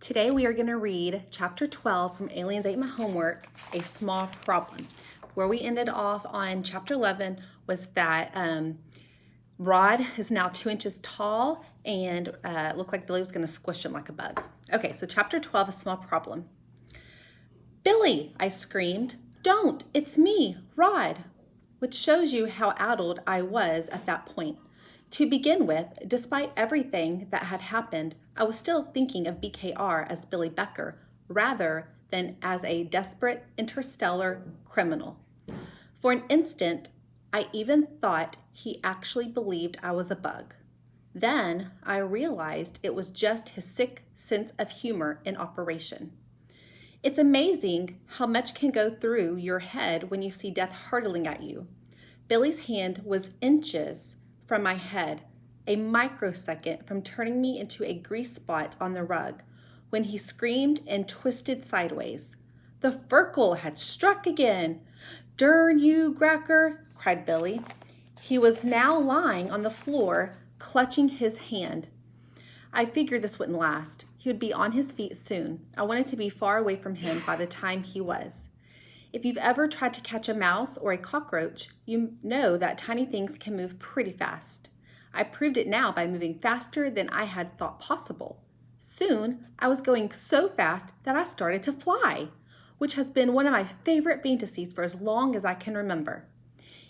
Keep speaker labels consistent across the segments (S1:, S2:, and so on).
S1: Today we are going to read Chapter 12 from Aliens Ate My Homework, A Small Problem. Where we ended off on Chapter 11 was that Rod is now 2 inches tall and looked like Billy was going to squish him like a bug. Okay, so Chapter 12, A Small Problem. "Billy," I screamed. "Don't, it's me, Rod," which shows you how addled I was at that point. To begin with, despite everything that had happened, I was still thinking of BKR as Billy Becker rather than as a desperate interstellar criminal. For an instant, I even thought he actually believed I was a bug. Then I realized it was just his sick sense of humor in operation. It's amazing how much can go through your head when you see death hurtling at you. Billy's hand was inches from my head, a microsecond from turning me into a grease spot on the rug, when he screamed and twisted sideways. The Furkel had struck again. "Durn you, Gracker," cried Billy. He was now lying on the floor, clutching his hand. I figured this wouldn't last. He would be on his feet soon. I wanted to be far away from him by the time he was. If you've ever tried to catch a mouse or a cockroach, you know that tiny things can move pretty fast. I proved it now by moving faster than I had thought possible. Soon, I was going so fast that I started to fly, which has been one of my favorite fantasies for as long as I can remember.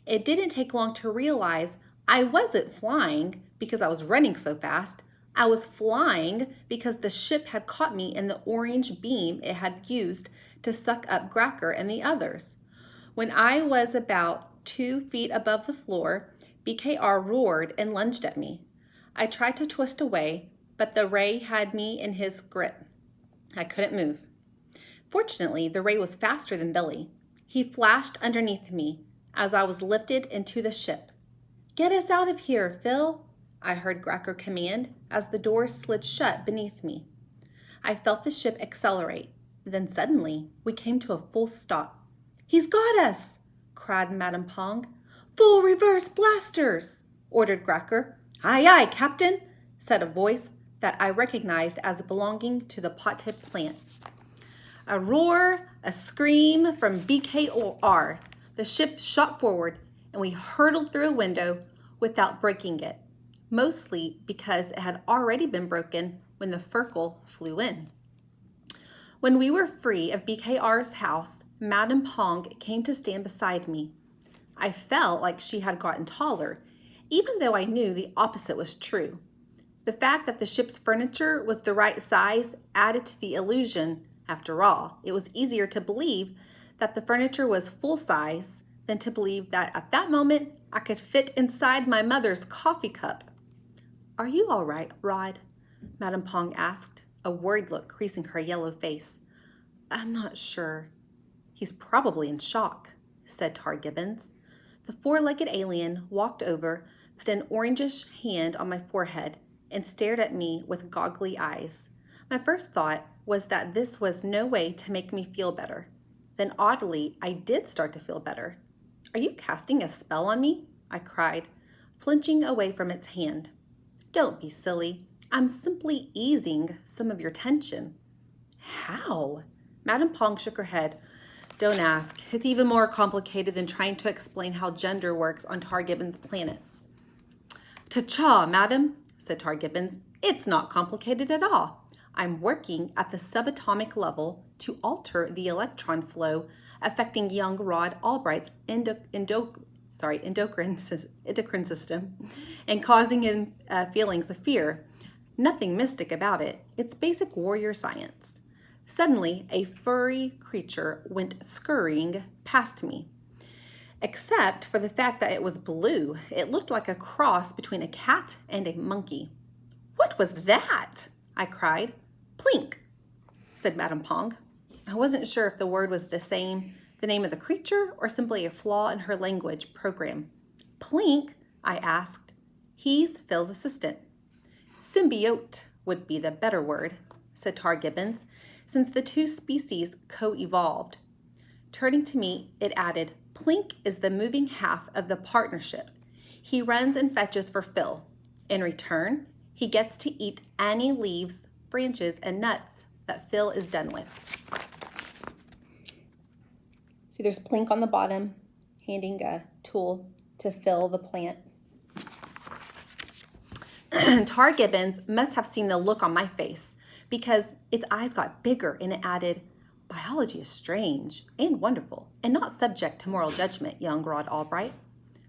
S1: It didn't take long to realize I wasn't flying because I was running so fast. I was flying because the ship had caught me in the orange beam it had used to suck up Gracker and the others. When I was about 2 feet above the floor, BKR roared and lunged at me. I tried to twist away, but the ray had me in his grip. I couldn't move. Fortunately, the ray was faster than Billy. He flashed underneath me as I was lifted into the ship. "Get us out of here, Phil," I heard Gracker command as the door slid shut beneath me. I felt the ship accelerate. Then suddenly, we came to a full stop. "He's got us!" cried Madame Pong. "Full reverse blasters!" ordered Gracker. "Aye, aye, Captain," said a voice that I recognized as belonging to the Pothead plant. A roar, a scream from BKR. The ship shot forward, and we hurtled through a window without breaking it, mostly because it had already been broken when the Furkel flew in. When we were free of BKR's house, Madame Pong came to stand beside me. I felt like she had gotten taller, even though I knew the opposite was true. The fact that the ship's furniture was the right size added to the illusion. After all, it was easier to believe that the furniture was full size than to believe that at that moment I could fit inside my mother's coffee cup. "Are you all right, Rod?" Madame Pong asked, a worried look creasing her yellow face. "I'm not sure." "He's probably in shock," said Tar Gibbons. The four-legged alien walked over, put an orangish hand on my forehead, and stared at me with goggly eyes. My first thought was that this was no way to make me feel better. Then oddly, I did start to feel better. "Are you casting a spell on me?" I cried, flinching away from its hand. "Don't be silly. I'm simply easing some of your tension." "How?" Madame Pong shook her head. "Don't ask. It's even more complicated than trying to explain how gender works on Tar Gibbons' planet." "Ta-cha, madam," said Tar Gibbons. "It's not complicated at all. I'm working at the subatomic level to alter the electron flow affecting young Rod Albright's endocrine system and causing him feelings of fear. Nothing mystic about it. It's basic warrior science." Suddenly, a furry creature went scurrying past me. Except for the fact that it was blue, it looked like a cross between a cat and a monkey. "What was that?" I cried. "Plink," said Madame Pong. I wasn't sure if the word was the name of the creature, or simply a flaw in her language program. "Plink?" I asked. "He's Phil's assistant." "Symbiote would be the better word," said Tar Gibbons, since the two species co-evolved. Turning to me, it added, "Plink is the moving half of the partnership. He runs and fetches for Phil. In return, he gets to eat any leaves, branches, and nuts that Phil is done with. See, there's Plink on the bottom, handing a tool to fill the plant. Tar Gibbons must have seen the look on my face because its eyes got bigger and it added, "Biology is strange and wonderful and not subject to moral judgment, young Rod Albright."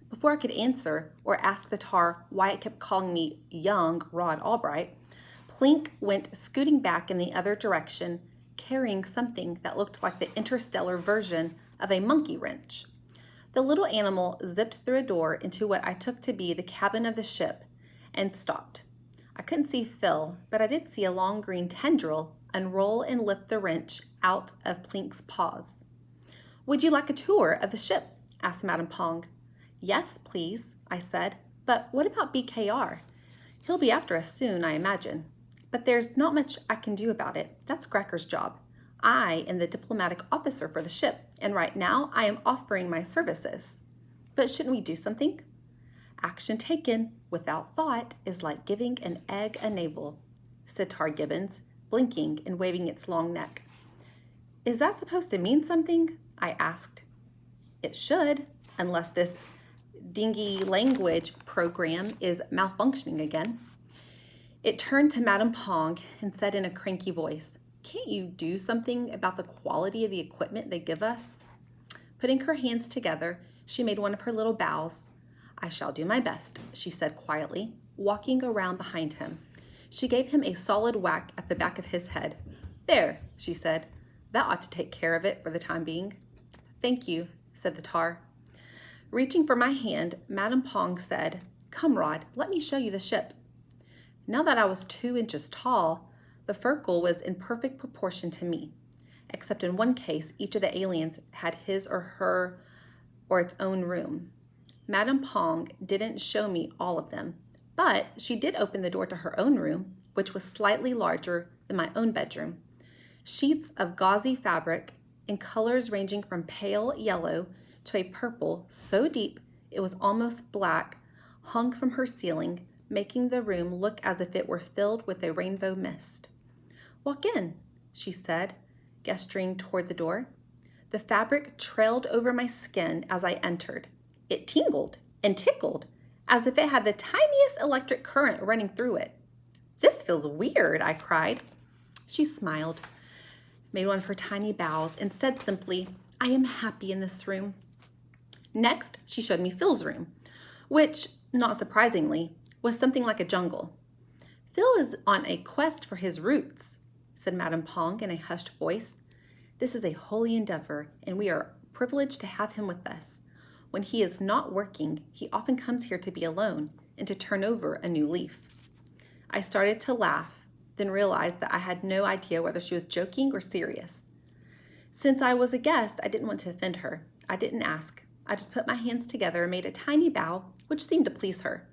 S1: Before I could answer or ask the tar why it kept calling me young Rod Albright, Plink went scooting back in the other direction, carrying something that looked like the interstellar version of a monkey wrench. The little animal zipped through a door into what I took to be the cabin of the ship and stopped. I couldn't see Phil, but I did see a long green tendril unroll and lift the wrench out of Plink's paws. "Would you like a tour of the ship?" asked Madame Pong. "Yes, please," I said. "But what about BKR? He'll be after us soon, I imagine. But there's not much I can do about it. That's Gracker's job. I am the diplomatic officer for the ship, and right now I am offering my services. But shouldn't we do something?" "Action taken without thought is like giving an egg a navel," said Tar Gibbons, blinking and waving its long neck. "Is that supposed to mean something?" I asked. "It should, unless this dingy language program is malfunctioning again." It turned to Madame Pong and said in a cranky voice, "Can't you do something about the quality of the equipment they give us?" Putting her hands together, she made one of her little bows. "I shall do my best," she said quietly, walking around behind him. She gave him a solid whack at the back of his head. "There," she said. "That ought to take care of it for the time being." "Thank you," said the tar. Reaching for my hand, Madame Pong said, "Come, Rod, let me show you the ship." Now that I was 2 inches tall, the Furkle was in perfect proportion to me, except in one case, each of the aliens had his or her or its own room. Madame Pong didn't show me all of them, but she did open the door to her own room, which was slightly larger than my own bedroom. Sheets of gauzy fabric in colors ranging from pale yellow to a purple so deep it was almost black hung from her ceiling, making the room look as if it were filled with a rainbow mist. "Walk in," she said, gesturing toward the door. The fabric trailed over my skin as I entered. It tingled and tickled as if it had the tiniest electric current running through it. "This feels weird," I cried. She smiled, made one of her tiny bows, and said simply, "I am happy in this room." Next, she showed me Phil's room, which, not surprisingly, was something like a jungle. "Phil is on a quest for his roots," said Madame Pong in a hushed voice. "This is a holy endeavor, and we are privileged to have him with us. When he is not working, he often comes here to be alone and to turn over a new leaf." I started to laugh, then realized that I had no idea whether she was joking or serious. Since I was a guest, I didn't want to offend her. I didn't ask. I just put my hands together and made a tiny bow, which seemed to please her.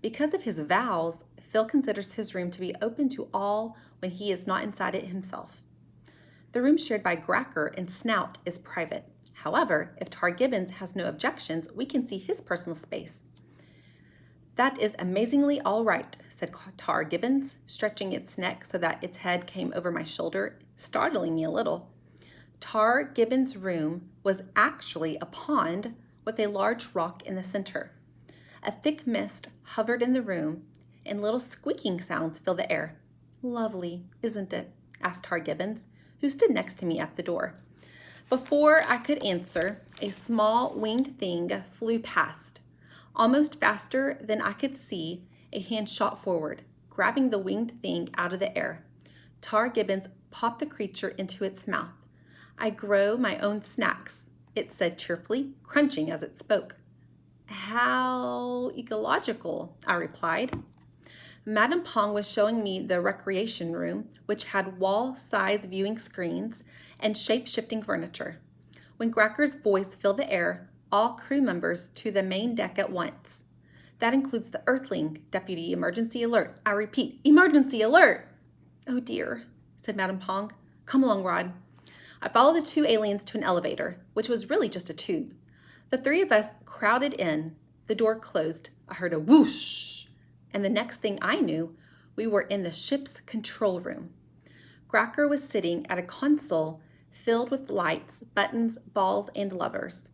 S1: Because of his vows, Phil considers his room to be open to all when he is not inside it himself. The room shared by Gracker and Snout is private. However, if Tar Gibbons has no objections, we can see his personal space. "That is amazingly all right," said Tar Gibbons, stretching its neck so that its head came over my shoulder, startling me a little. Tar Gibbons' room was actually a pond with a large rock in the center. A thick mist hovered in the room, and little squeaking sounds filled the air. "Lovely, isn't it?" asked Tar Gibbons, who stood next to me at the door. Before I could answer, a small winged thing flew past. Almost faster than I could see, a hand shot forward, grabbing the winged thing out of the air. Tar Gibbons popped the creature into its mouth. "I grow my own snacks," it said cheerfully, crunching as it spoke. "How ecological," I replied. Madame Pong was showing me the recreation room, which had wall-size viewing screens and shape-shifting furniture. When Gracker's voice filled the air, all crew members to the main deck at once. "That includes the Earthling. Deputy Emergency Alert. I repeat, Emergency Alert!" "Oh dear," said Madame Pong. "Come along, Rod." I followed the 2 aliens to an elevator, which was really just a tube. The 3 of us crowded in. The door closed. I heard a whoosh, and the next thing I knew, we were in the ship's control room. Cracker was sitting at a console filled with lights, buttons, balls, and levers,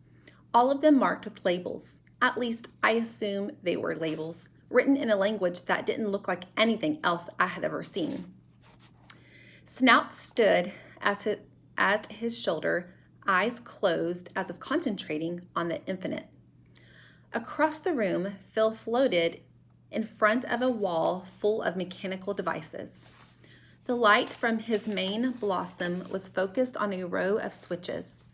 S1: all of them marked with labels. At least I assume they were labels, written in a language that didn't look like anything else I had ever seen. Snout stood at his shoulder, eyes closed as if concentrating on the infinite. Across the room, Phil floated in front of a wall full of mechanical devices. The light from his main blossom was focused on a row of switches,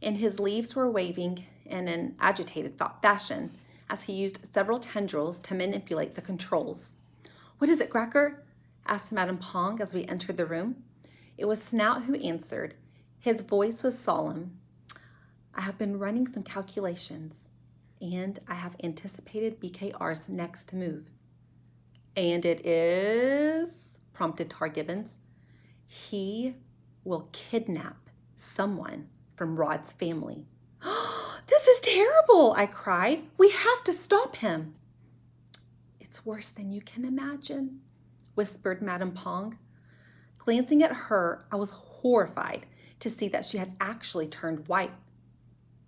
S1: and his leaves were waving in an agitated fashion as he used several tendrils to manipulate the controls. "What is it, Cracker?" asked Madame Pong as we entered the room. It was Snout who answered. His voice was solemn. "I have been running some calculations, and I have anticipated BKR's next move." "And it is?" prompted Tar Gibbons. "He will kidnap someone from Rod's family." "This is terrible," I cried. "We have to stop him." "It's worse than you can imagine," whispered Madame Pong. Glancing at her, I was horrified to see that she had actually turned white.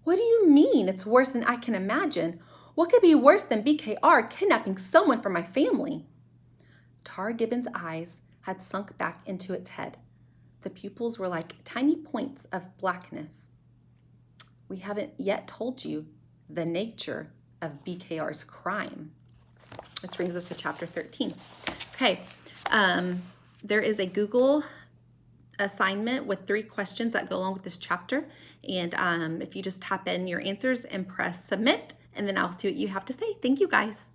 S1: "What do you mean it's worse than I can imagine? What could be worse than BKR kidnapping someone from my family?" Tar Gibbons' eyes had sunk back into its head. The pupils were like tiny points of blackness. "We haven't yet told you the nature of BKR's crime." Which brings us to chapter 13. Okay, there is a Google assignment with 3 questions that go along with this chapter. And if you just type in your answers and press submit, and then I'll see what you have to say. Thank you, guys.